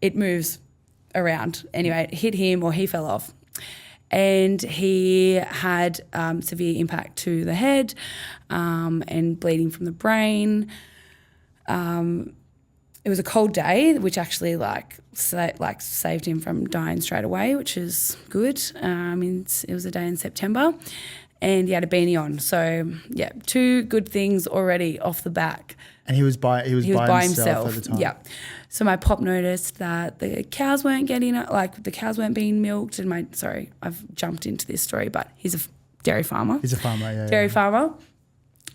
it moves around. Anyway, it hit him or he fell off. And he had severe impact to the head and bleeding from the brain. It was a cold day, which actually saved him from dying straight away, which is good. It was a day in September, and he had a beanie on. So 2 good things already off the back. And he was by himself at the time. Yeah. So my pop noticed that the cows weren't being milked, and I've jumped into this story, but he's a dairy farmer. He's a farmer, Dairy farmer.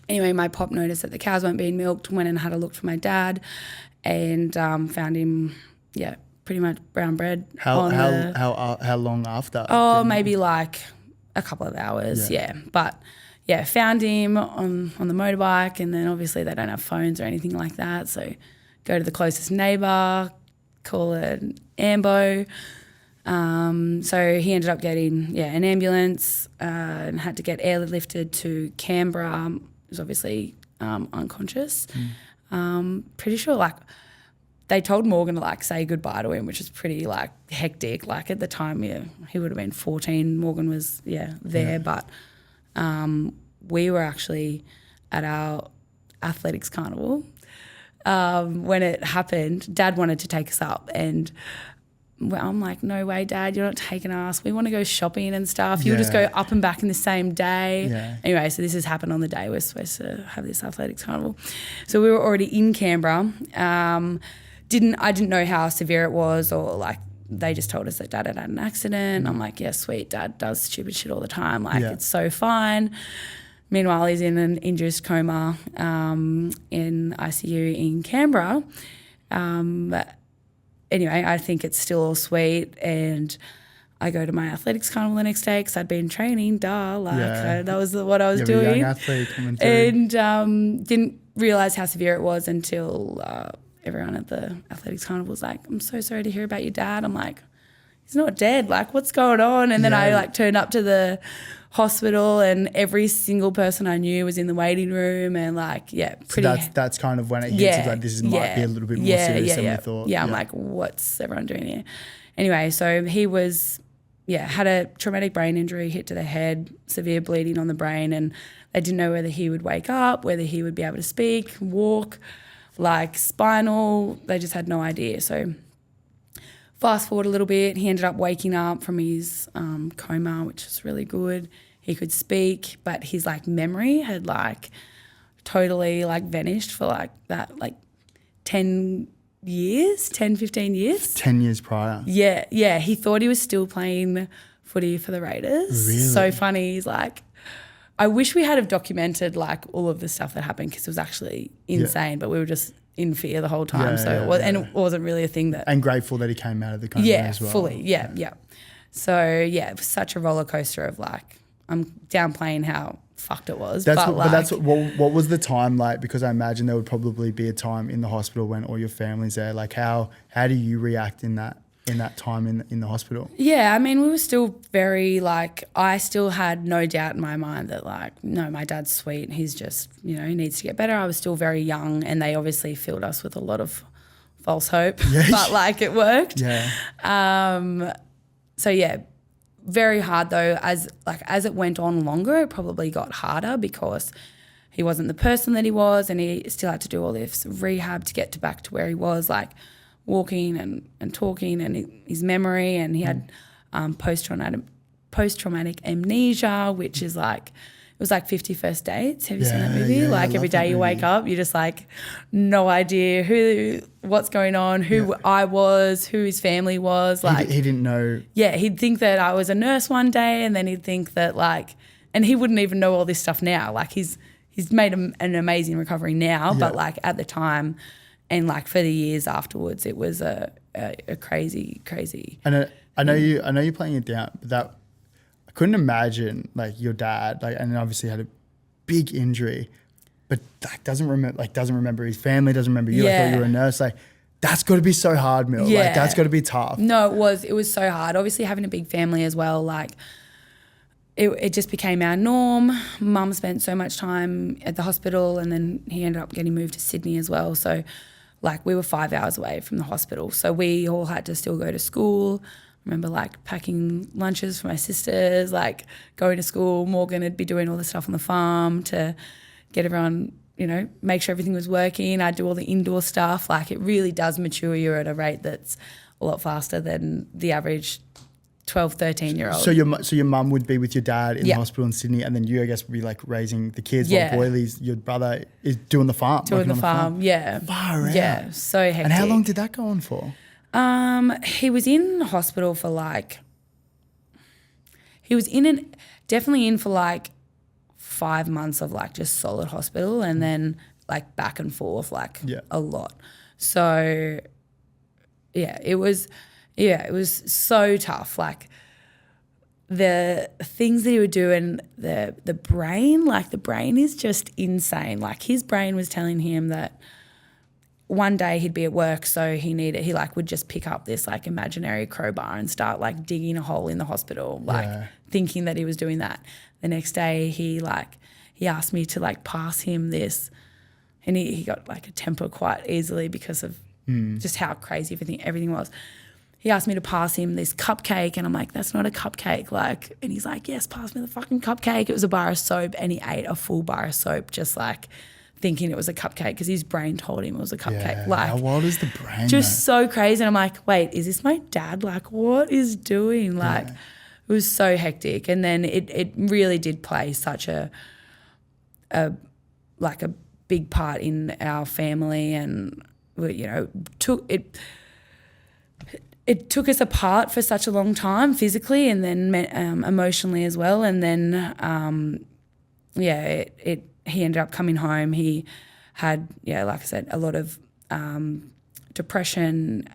Anyway, my pop noticed that the cows weren't being milked, went and had a look for my dad, and found him, pretty much brown bread. How long after? Oh, maybe like a couple of hours, But found him on the motorbike, and then obviously they don't have phones or anything like that, so go to the closest neighbour, call an ambo. So he ended up getting an ambulance and had to get airlifted to Canberra. He was obviously unconscious. Pretty sure like they told Morgan to like say goodbye to him, which is pretty like hectic. Like at the time, he would have been 14. Morgan was there, but we were actually at our athletics carnival when it happened. Dad wanted to take us up, and I'm like, no way, Dad, you're not taking us. We want to go shopping and stuff. You'll just go up and back in the same day. Yeah. Anyway, so this has happened on the day we're supposed to have this athletics carnival. So we were already in Canberra. I didn't know how severe it was, or like they just told us that Dad had had an accident. I'm like, yeah, sweet, Dad does stupid shit all the time. Like it's so fine. Meanwhile, he's in an induced coma in ICU in Canberra. Anyway, I think it's still all sweet, and I go to my athletics carnival the next day because I'd been training, that was what I was doing. Young athlete coming through. And didn't realise how severe it was until everyone at the athletics carnival was like, I'm so sorry to hear about your dad. I'm like, he's not dead, like what's going on? And then I like turned up to the hospital, and every single person I knew was in the waiting room, and pretty. So that's kind of when it hits. It's like might be a little bit more serious than we thought. Yeah, I'm like, what's everyone doing here? Anyway, so he was, had a traumatic brain injury, hit to the head, severe bleeding on the brain, and they didn't know whether he would wake up, whether he would be able to speak, walk, like spinal. They just had no idea. So fast forward a little bit, he ended up waking up from his coma, which was really good. He could speak, but his like memory had like totally like vanished for like that 10 years, 10, 15 years. 10 years prior. Yeah. He thought he was still playing footy for the Raiders. Really? So funny. He's like, I wish we had have documented like all of the stuff that happened, because it was actually insane, but we were just in fear the whole time. It wasn't really a thing that. And grateful that he came out of the country as well. Fully. Yeah. So it was such a roller coaster of like, I'm downplaying how fucked it was. What was the time like? Because I imagine there would probably be a time in the hospital when all your family's there. Like how do you react in that time in the hospital? Yeah, I mean, we were still very like, I still had no doubt in my mind that like, no, my dad's sweet. He's just, he needs to get better. I was still very young, and they obviously filled us with a lot of false hope, but like it worked. Yeah. So very hard though. As it went on longer, it probably got harder because he wasn't the person that he was, and he still had to do all this rehab to get back to where he was, like walking and talking, and his memory, and he had post-traumatic amnesia, which is like, it was like 50 First Dates. Have you seen that movie? Like every day you wake up, you just like no idea what's going on, who I was, who his family was. Like he didn't know. Yeah, he'd think that I was a nurse one day, and then he'd think that like, and he wouldn't even know all this stuff now. Like he's made an amazing recovery now, but like at the time, and like for the years afterwards, it was a crazy. And I know you're playing it down, but that I couldn't imagine like your dad, like, and obviously had a big injury, but like doesn't remember his family, doesn't remember you. I thought you were a nurse. Like that's got to be so hard, Mill. Yeah. Like that's got to be tough. No, it was so hard. Obviously having a big family as well, like it just became our norm. Mum spent so much time at the hospital, and then he ended up getting moved to Sydney as well. So like we were 5 hours away from the hospital. So we all had to still go to school. I remember like packing lunches for my sisters, like going to school. Morgan would be doing all the stuff on the farm to get everyone, make sure everything was working. I'd do all the indoor stuff. Like it really does mature you at a rate that's a lot faster than the average 12, 13-year-old. So your mum would be with your dad in the hospital in Sydney, and then you, I guess, would be like raising the kids while Boyley's, your brother, is doing the farm. Doing the farm, yeah. Far out. Yeah, so hectic. And how long did that go on for? He was in hospital for like, definitely in for like 5 months of like just solid hospital, and then like back and forth like a lot. So it was so tough. Like the things that he would do, and the brain is just insane. Like his brain was telling him that one day he'd be at work, so he like would just pick up this like imaginary crowbar and start like digging a hole in the hospital, like thinking that he was doing that. The next day he asked me to like pass him this, and he got like a temper quite easily because of just how crazy everything was. He asked me to pass him this cupcake, and I'm like, that's not a cupcake. Like, and he's like, yes, pass me the fucking cupcake. It was a bar of soap, and he ate a full bar of soap just like thinking it was a cupcake because his brain told him it was a cupcake. Yeah. Like, how wild is the brain? Just so crazy. And I'm like, wait, is this my dad? Like, what is doing? Like, it was so hectic. And then it really did play such a big part in our family, and it took us apart for such a long time physically, and then emotionally as well. And then he ended up coming home. He had like I said, a lot of depression,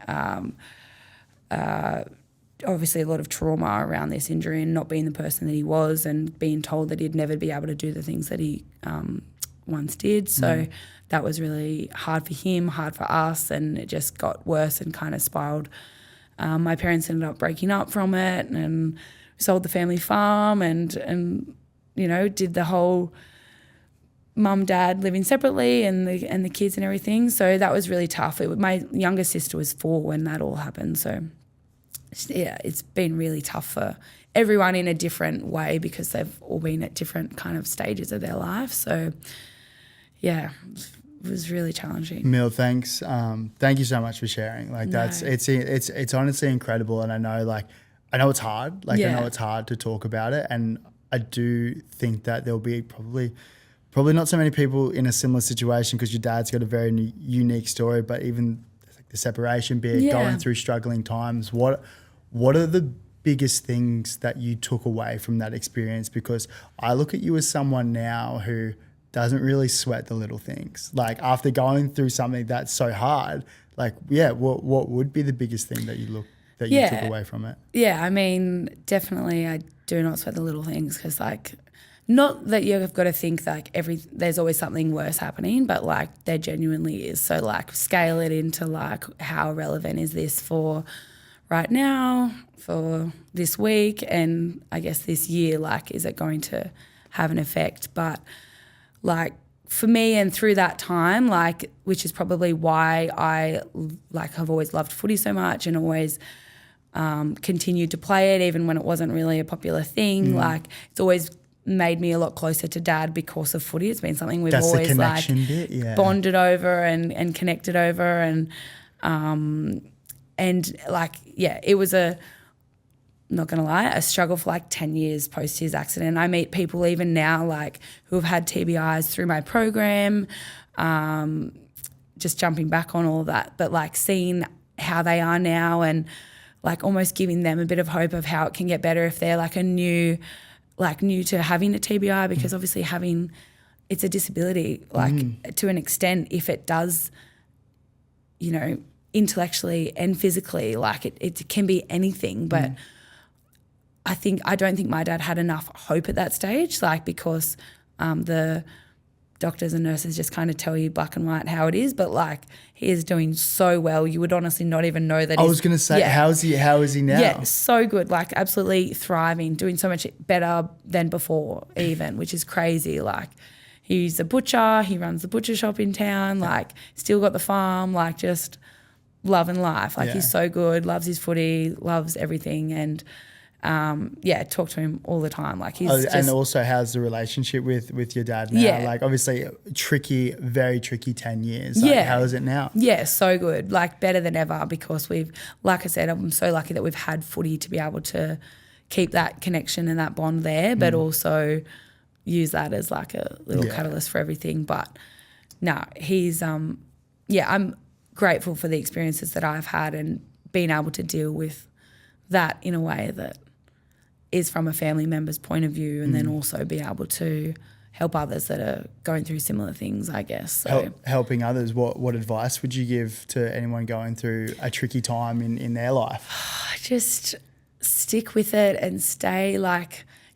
obviously a lot of trauma around this injury and not being the person that he was, and being told that he'd never be able to do the things that he once did. So that was really hard for him, hard for us, and it just got worse and kind of spiraled. My parents ended up breaking up from it, and sold the family farm, and did the whole mum, dad living separately, and the kids and everything. So that was really tough. My younger sister was 4 when that all happened. So yeah, it's been really tough for everyone in a different way because they've all been at different kind of stages of their life. So yeah, it was really challenging. Mill, thanks. Thank you so much for sharing. Like it's honestly incredible. And I know it's hard. I know it's hard to talk about it. And I do think that there'll be probably not so many people in a similar situation because your dad's got a very unique story, but even like the separation bit, going through struggling times, what are the biggest things that you took away from that experience? Because I look at you as someone now who doesn't really sweat the little things. Like after going through something that's so hard, what would be the biggest thing that you took away from it? Yeah, I mean, definitely I do not sweat the little things because not that you've got to think there's always something worse happening, but there genuinely is. So scale it into how relevant is this for right now, for this week, and I guess this year, is it going to have an effect? But for me, and through that time, which is probably why I have always loved footy so much and always continued to play it even when it wasn't really a popular thing. It's always made me a lot closer to Dad because of footy. It's been something we've always bonded over and connected over, and it was not going to lie, a struggle for 10 years post his accident. I meet people even now who have had TBIs through my program, just jumping back on all that, but seeing how they are now and almost giving them a bit of hope of how it can get better if they're new to having a TBI, because obviously it's a disability to an extent if it does, intellectually and physically, it can be anything, but I don't think my dad had enough hope at that stage, because the doctors and nurses just kind of tell you black and white how it is, but he is doing so well. You would honestly not even know that. I was going to say, how is he now? Yeah, so good, absolutely thriving, doing so much better than before even, which is crazy. He's a butcher, he runs the butcher shop in town, still got the farm, just loving life. He's so good, loves his footy, loves everything, and talk to him all the time. And also, how's the relationship with your dad now? Yeah. Obviously very tricky 10 years. How is it now? Yeah, so good. Better than ever, because like I said, I'm so lucky that we've had footy to be able to keep that connection and that bond there, but also use that as a little catalyst for everything. But no, he's, I'm grateful for the experiences that I've had and being able to deal with that in a way that is from a family member's point of view, and then also be able to help others that are going through similar things, I guess. So. Helping others, what advice would you give to anyone going through a tricky time in their life? Just stick with it and stay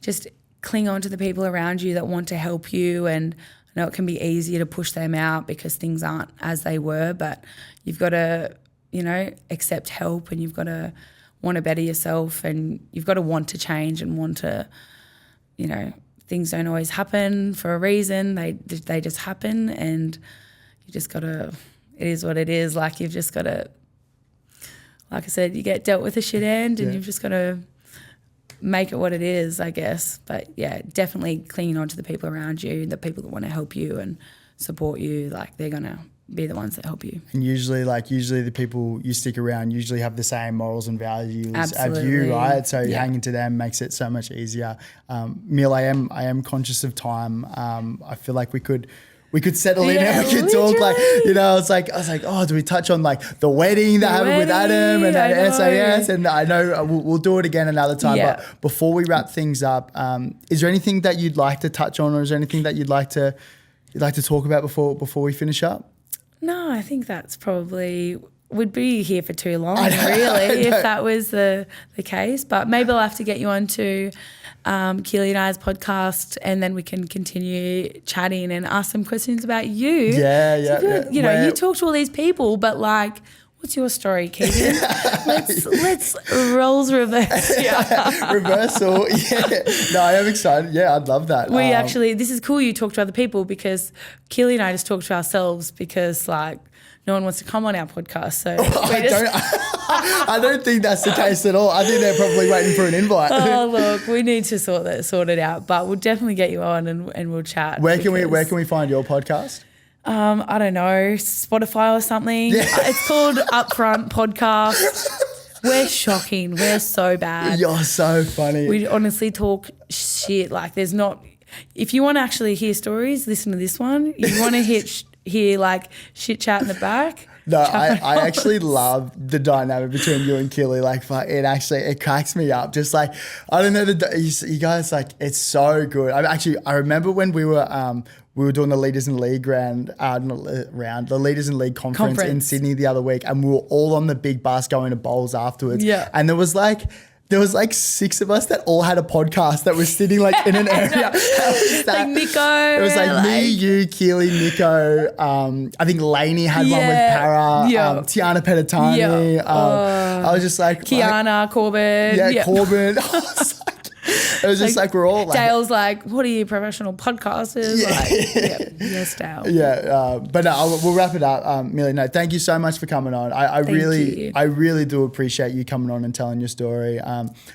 just cling on to the people around you that want to help you, and I know it can be easier to push them out because things aren't as they were, but you've got to, you know, accept help, and you've got to want to better yourself, and you've got to want to change and want to, you know, things don't always happen for a reason. They just happen, and you just got to, it is what it is. Like, you've just got to, like I said, you get dealt with a shit end, and you've just got to make it what it is, I guess. But yeah, definitely clinging on to the people around you, the people that want to help you and support you. Like, they're going to be the ones that help you. And usually the people you stick around usually have the same morals and values as you, right? So hanging to them makes it so much easier. Mill, I am conscious of time. I feel like we could settle in and we could talk, like, you know, I was like, oh, do we touch on like the wedding that happened with Adam and SAS? And I know we'll do it again another time. Yeah. But before we wrap things up, is there anything that you'd like to touch on, or is there anything that you'd like to talk about before we finish up? No, I think that's probably, we'd be here for too long, really, if that was the case. But maybe I'll have to get you on to Keely and I's podcast, and then we can continue chatting and ask some questions about you. You know, you talk to all these people, but like, what's your story, Keegan? let's roles reverse. Reversal. Yeah. No, I am excited. Yeah, I'd love that. We actually, this is cool you talk to other people, because Keely and I just talk to ourselves, because like no one wants to come on our podcast. So I don't think that's the case at all. I think they're probably waiting for an invite. Oh, look, we need to sort it out, but we'll definitely get you on and we'll chat. Where can we find your podcast? I don't know, Spotify or something. Yeah. It's called Upfront Podcast. We're shocking. We're so bad. You're so funny. We honestly talk shit. Like, there's not, if you want to actually hear stories, listen to this one. If you want to hear like shit chat in the back. No, I actually love the dynamic between you and Keely. Like, it cracks me up. Just like, I don't know, you guys, like, it's so good. I remember when we were doing the Leaders in League the Leaders in League conference in Sydney the other week, and we were all on the big bus going to bowls afterwards. Yeah. And there was like 6 of us that all had a podcast that was sitting like in an area. Like Nico. It was like me, you, Keely, Nico. I think Lainey had one with Para. Tiana Petitani. I was just like, Kiana, Corbin. Yeah, Corbin. It was just like we're all like, Dale's like, what are you, professional podcasters? Yes, Dale. Yeah, but no, we'll wrap it up. Millie, no, thank you so much for coming on. I really do appreciate you coming on and telling your story.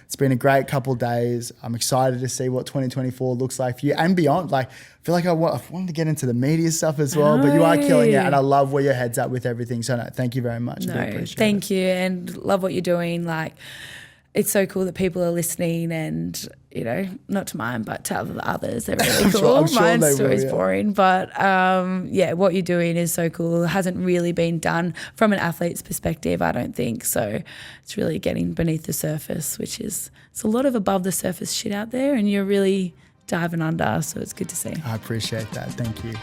It's been a great couple of days. I'm excited to see what 2024 looks like for you and beyond. Like, I feel like I wanted to get into the media stuff as well, but you are killing it, and I love where your head's at with everything. So no, thank you very much. Thank you, and love what you're doing. Like, it's so cool that people are listening, and, you know, not to mine, but to others. They're really cool. I'm sure Mine's always boring. But, what you're doing is so cool. It hasn't really been done from an athlete's perspective, I don't think. So it's really getting beneath the surface, which is, it's a lot of above the surface shit out there, and you're really diving under. So it's good to see. I appreciate that. Thank you.